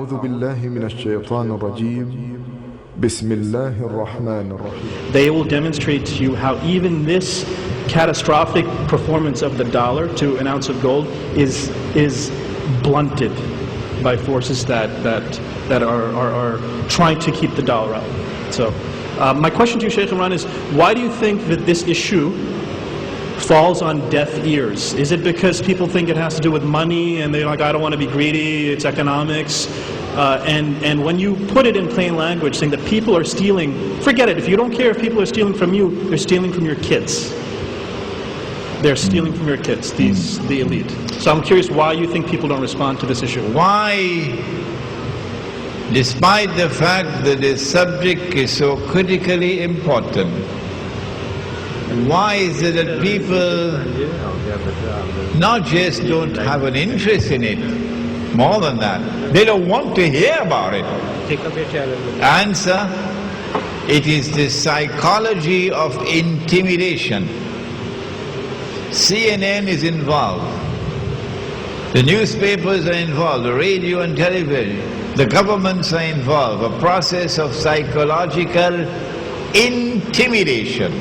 أعوذ بالله من الشيطان الرجيم بسم الله الرحمن الرحيم. They will demonstrate to you how even this catastrophic performance of the dollar to an ounce of gold is blunted by forces that are trying to keep the dollar up. So my question to you, Sheikh Imran, is why do you think that this issue falls on deaf ears? Is it because people think it has to do with money and they're like, I don't want to be greedy, it's economics? And when you put it in plain language, saying that people are stealing, forget it, if you don't care if people are stealing from you, they're stealing from your kids. They're stealing from your kids, the elite. So I'm curious why you think people don't respond to this issue. Why, despite the fact that this subject is so critically important, why is it that people not just don't have an interest in it, more than that, they don't want to hear about it? Answer, it is the psychology of intimidation. CNN is involved, the newspapers are involved, the radio and television, the governments are involved, a process of psychological intimidation.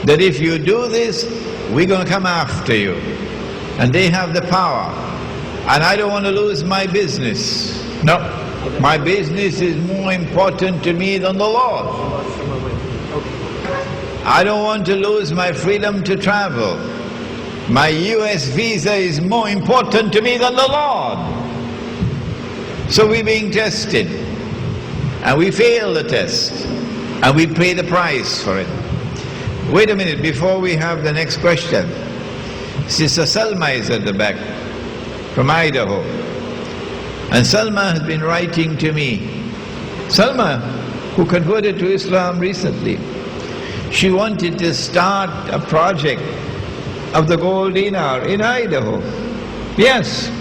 That if you do this, we're going to come after you. And they have the power. And I don't want to lose my business. No, my business is more important to me than the Lord. I don't want to lose my freedom to travel. My US visa is more important to me than the Lord. So we're being tested. And we fail the test. And we pay the price for it. Wait a minute, before we have the next question. Sister Salma is at the back, from Idaho. And Salma has been writing to me. Salma, who converted to Islam recently, she wanted to start a project of the gold dinar in Idaho. Yes.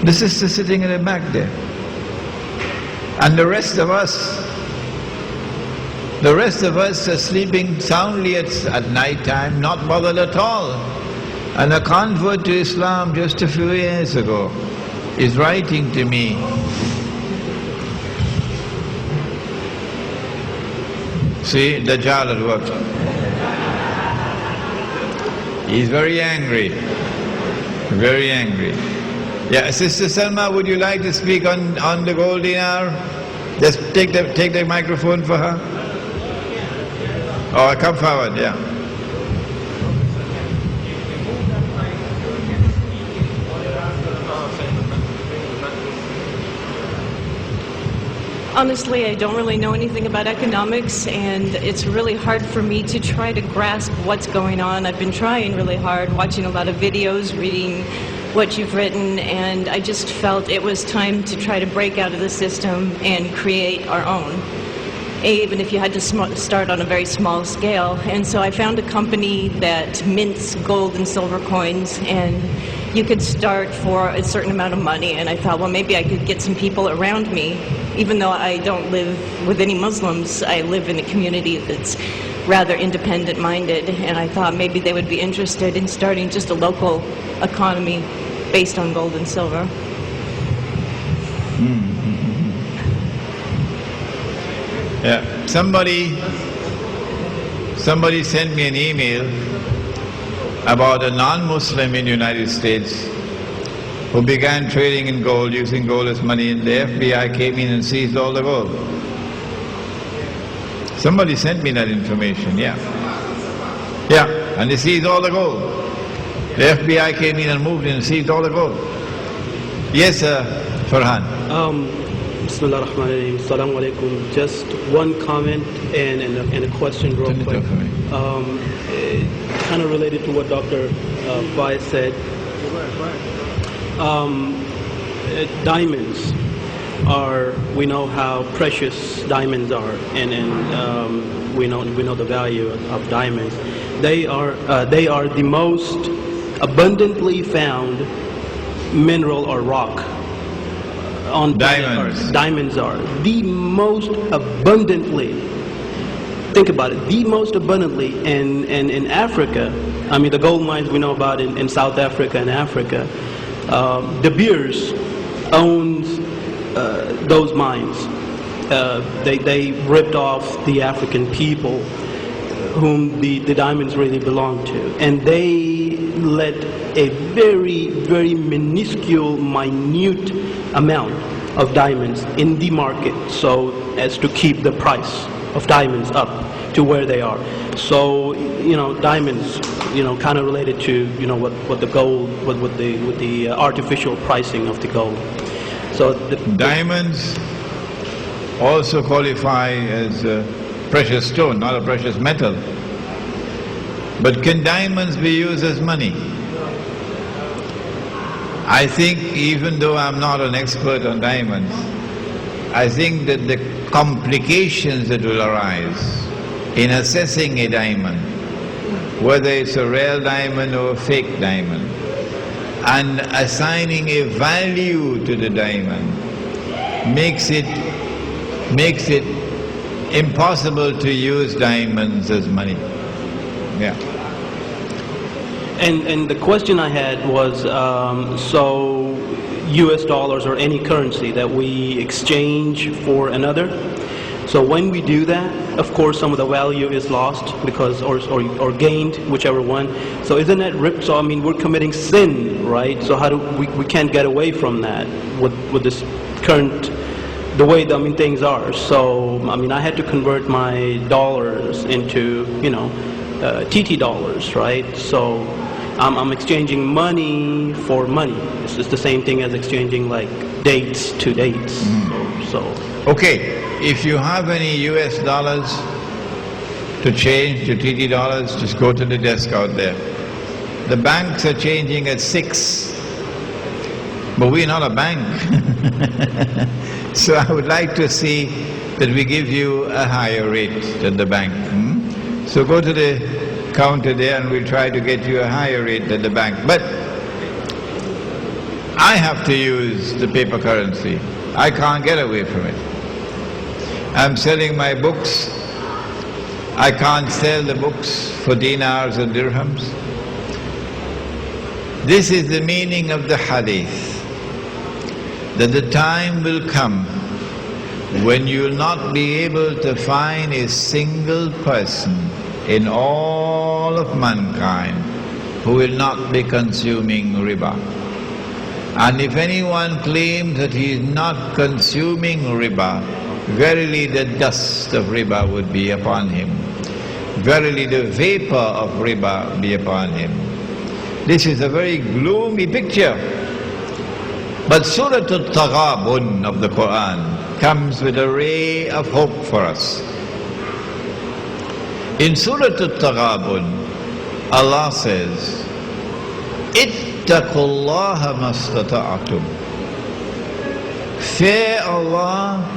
The sister sitting in the back there. And the rest of us are sleeping soundly at night time, not bothered at all. And a convert to Islam just a few years ago is writing to me. See, Dajjal at work. He's very angry, very angry. Yeah, Sister Salma, would you like to speak on the gold dinar? Just take the microphone for her. Oh, come forward, yeah. Honestly, I don't really know anything about economics, and it's really hard for me to try to grasp what's going on. I've been trying really hard, watching a lot of videos, reading what you've written, and I just felt it was time to try to break out of the system and create our own, even if you had to start on a very small scale. And so I found a company that mints gold and silver coins, and you could start for a certain amount of money. And I thought, well, maybe I could get some people around me. Even though I don't live with any Muslims, I live in a community that's rather independent-minded, and I thought maybe they would be interested in starting just a local economy based on gold and silver. Yeah, somebody sent me an email about a non-Muslim in the United States who began trading in gold, using gold as money, and the FBI came in and seized all the gold. Somebody sent me that information, yeah. Yeah, and they seized all the gold. The FBI came in and moved in and seized all the gold. Yes, Farhan. Bismillah ar-Rahman ar-Rahim. Assalamu alaikum. Just one comment and a question real quick. Kind of related to what Dr. Faiz said. Diamonds are, we know how precious diamonds are, and we know the value of diamonds. They are the most abundantly found mineral or rock on diamonds. Diamonds are the most abundantly. Think about it, the most abundantly in Africa. I mean, the gold mines we know about in South Africa and Africa. De Beers owns those mines. They ripped off the African people whom the diamonds really belong to, and they let a very, very minuscule, minute amount of diamonds in the market so as to keep the price of diamonds up to where they are. So, diamonds, kind of related to, what the gold, with the artificial pricing of the gold. So diamonds also qualify as a precious stone, not a precious metal. But can diamonds be used as money? I think, even though I'm not an expert on diamonds, I think that the complications that will arise in assessing a diamond, whether it's a real diamond or a fake diamond, and assigning a value to the diamond makes it impossible to use diamonds as money. Yeah. And the question I had was, so US dollars or any currency that we exchange for another, so when we do that, of course some of the value is lost because, or gained, whichever one. So isn't that ripped? So I mean, we're committing sin, right? So how do we can't get away from that with this current, the way things are. So I mean, I had to convert my dollars into TT dollars, right? So I'm exchanging money for money. It's just the same thing as exchanging like dates to dates. So okay, if you have any US dollars to change to TT dollars, just go to the desk out there. The banks are changing at 6, but we're not a bank. So I would like to see that we give you a higher rate than the bank. So go to the counter there and we'll try to get you a higher rate than the bank. But I have to use the paper currency. I can't get away from it. I'm selling my books. I can't sell the books for dinars and dirhams. This is the meaning of the hadith, that the time will come when you will not be able to find a single person in all of mankind who will not be consuming riba. And if anyone claims that he is not consuming riba, verily the dust of riba would be upon him. Verily the vapor of riba be upon him. This is a very gloomy picture. But Surah Al-Taghabun of the Quran comes with a ray of hope for us. In Surah Al-Taghabun, Allah says, Ittaqullaha mastata'atum. Fear Allah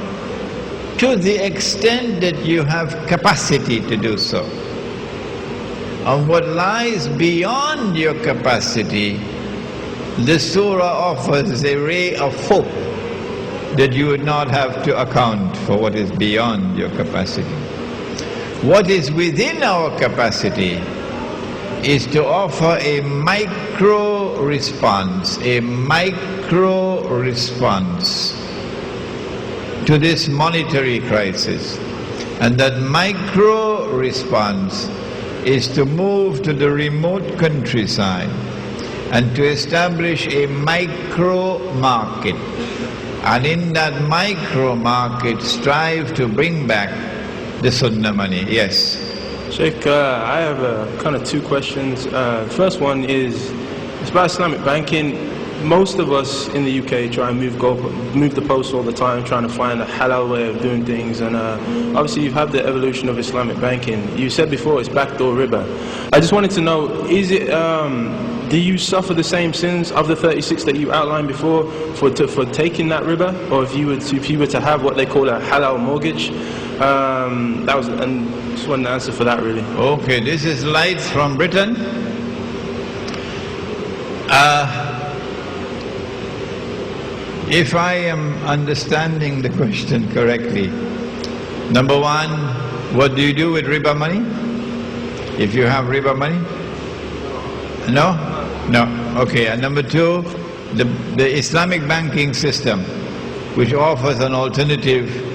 to the extent that you have capacity to do so. And what lies beyond your capacity, the surah offers a ray of hope that you would not have to account for what is beyond your capacity. What is within our capacity is to offer a micro response to this monetary crisis. And that micro response is to move to the remote countryside and to establish a micro market. And in that micro market, strive to bring back the Sunnah money. Yes? Sheikh, I have kind of 2 questions. First one is, it's about Islamic banking. Most of us in the UK try and move the post all the time, trying to find a halal way of doing things. And obviously you've had the evolution of Islamic banking. You said before it's backdoor riba. I just wanted to know, is it, do you suffer the same sins of the 36 that you outlined before for taking that riba? Or if you were to have what they call a halal mortgage? And just wanted an answer for that, really. Okay, this is Lights from Britain. If I am understanding the question correctly, number 1, what do you do with riba money? If you have riba money? No? No. Okay. And number 2, the Islamic banking system, which offers an alternative